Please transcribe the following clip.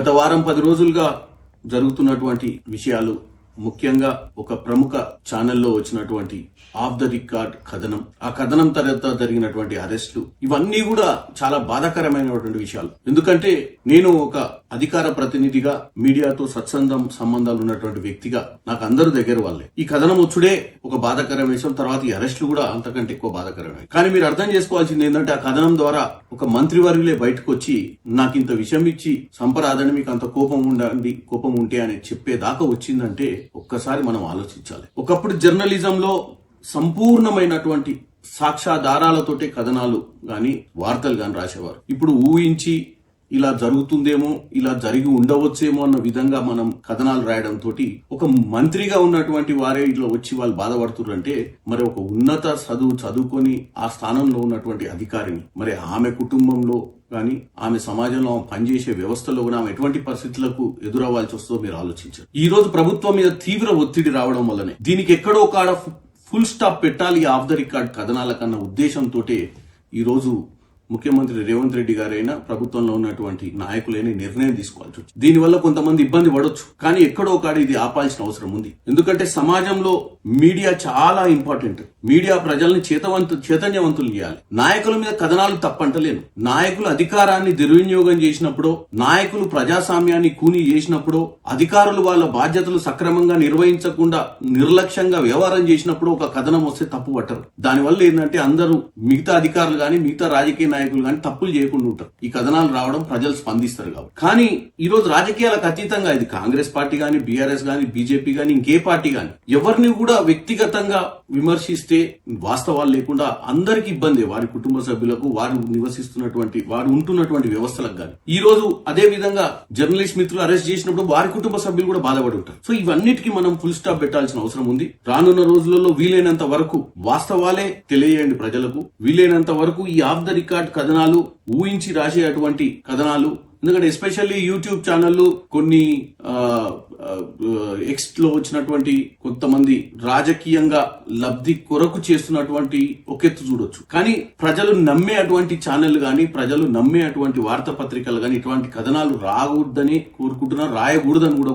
గత వారం 10 రోజులుగా జరుగుతున్నటువంటి విషయాలు, ముఖ్యంగా ఒక ప్రముఖ ఛానల్లో వచ్చినటువంటి ఆఫ్ ద రికార్డ్ కథనం, ఆ కథనం తర్వాత జరిగినటువంటి అరెస్టులు, ఇవన్నీ కూడా చాలా బాధాకరమైనటువంటి విషయాలు. ఎందుకంటే నేను ఒక అధికార ప్రతినిధిగా, మీడియాతో సంబంధాలు ఉన్నటువంటి వ్యక్తిగా నాకు అందరూ దగ్గర వాళ్ళే. ఈ కథనం వచ్చుడే ఒక బాధాకరమైన విషయం, తర్వాత ఈ అరెస్టులు కూడా అంతకంటే ఎక్కువ బాధాకరమే. కానీ మీరు అర్థం చేసుకోవాల్సింది ఏంటంటే, ఆ కథనం ద్వారా ఒక మంత్రివర్యులే బయటకు వచ్చి నాకు ఇంత విషయం ఇచ్చి సంపరాదని, మీకు అంత కోపం ఉంటే అని చెప్పేదాకా వచ్చిందంటే ఒక్కసారి మనం ఆలోచించాలి. ఒకప్పుడు జర్నలిజంలో సంపూర్ణమైనటువంటి సాక్ష్యాధారాలతోటే కథనాలు గాని వార్తలు గాని రాసేవారు. ఇప్పుడు ఊహించి ఇలా జరుగుతుందేమో, ఇలా జరిగి ఉండవచ్చేమో అన్న విధంగా మనం కథనాలు రాయడం తోటి ఒక మంత్రిగా ఉన్నటువంటి వారే ఇట్లా వచ్చి వాళ్ళు బాధపడుతున్నారంటే, మరి ఒక ఉన్నత చదువుకొని ఆ స్థానంలో ఉన్నటువంటి అధికారిని, మరి ఆమె కుటుంబంలో కానీ ఆమె సమాజంలో పనిచేసే వ్యవస్థలో కూడా ఆమె ఎటువంటి పరిస్థితులకు ఎదురవ్వాల్సి వస్తుందో మీరు ఆలోచించారు. ఈ రోజు ప్రభుత్వం మీద తీవ్ర ఒత్తిడి రావడం వల్లనే దీనికి ఎక్కడో కాడ ఫుల్ స్టాప్ పెట్టాలి ఆఫ్ ద రికార్డ్ కథనాల కన్నా ఉద్దేశంతో ఈ రోజు ముఖ్యమంత్రి రేవంత్ రెడ్డి గారైనా, ప్రభుత్వంలో ఉన్నటువంటి నాయకులైనా నిర్ణయం తీసుకోవాల్సి వచ్చింది. దీనివల్ల కొంతమంది ఇబ్బంది పడొచ్చు, కానీ ఎక్కడో కాడ ఇది ఆపాల్సిన అవసరం ఉంది. ఎందుకంటే సమాజంలో మీడియా చాలా ఇంపార్టెంట్. మీడియా ప్రజల్ని చైతన్యవంతులు చేయాలి. నాయకుల మీద కథనాలు తప్పంటలేను. నాయకులు అధికారాన్ని దుర్వినియోగం చేసినప్పుడు, నాయకులు ప్రజాస్వామ్యాన్ని కూనీ చేసినప్పుడు, అధికారులు వాళ్ళ బాధ్యతలు సక్రమంగా నిర్వహించకుండా నిర్లక్ష్యంగా వ్యవహారం చేసినప్పుడు ఒక కథనం వస్తే తప్పు పట్టరు. దానివల్ల ఏంటంటే అందరూ, మిగతా అధికారులు కానీ మిగతా రాజకీయ నాయకులు కానీ తప్పులు చేయకుండా ఉంటారు. ఈ కథనాలు రావడం ప్రజలు స్పందిస్తారు కాబట్టి. కానీ ఈ రోజు రాజకీయాలకు అతీతంగా ఇది కాంగ్రెస్ పార్టీ గాని, బీఆర్ఎస్ గాని, బీజేపీ గాని, ఇంకే పార్టీ గాని ఎవరిని కూడా వ్యక్తిగతంగా విమర్శిస్తే వాస్తవాలు లేకుండా అందరికి ఇబ్బంది. వారి కుటుంబ సభ్యులకు, వారు నివసిస్తున్నటువంటి, వారు ఉంటున్నటువంటి వ్యవస్థలకు గాని. ఈ రోజు అదే విధంగా జర్నలిస్ట్ మిత్రులు అరెస్ట్ చేసినప్పుడు వారి కుటుంబ సభ్యులు కూడా బాధపడి ఉంటారు. సో ఇవన్నిటికీ మనం ఫుల్ స్టాప్ పెట్టాల్సిన అవసరం ఉంది. రానున్న రోజులలో వీలైనంత వరకు వాస్తవాలే తెలియజేయండి ప్రజలకు. వీలైనంత వరకు ఈ ఆఫ్ ద రికార్డ్ కథనాలు, ఊహించి రాసేటువంటి కథనాలు, ఎందుకంటే ఎస్పెషల్లీ యూట్యూబ్ ఛానళ్లు, కొన్ని ఎక్స్ లో వచ్చినటువంటి కొంతమంది రాజకీయంగా లబ్ధి కొరకు చేస్తున్నటువంటి ఒకెత్తు చూడొచ్చు. కానీ ప్రజలు నమ్మే అటువంటి ఛానల్ గాని, ప్రజలు నమ్మే అటువంటి వార్తాపత్రికలు గాని ఇటువంటి కథనాలు రాకూడదని కోరుకుంటున్నారు, రాయకూడదని కూడా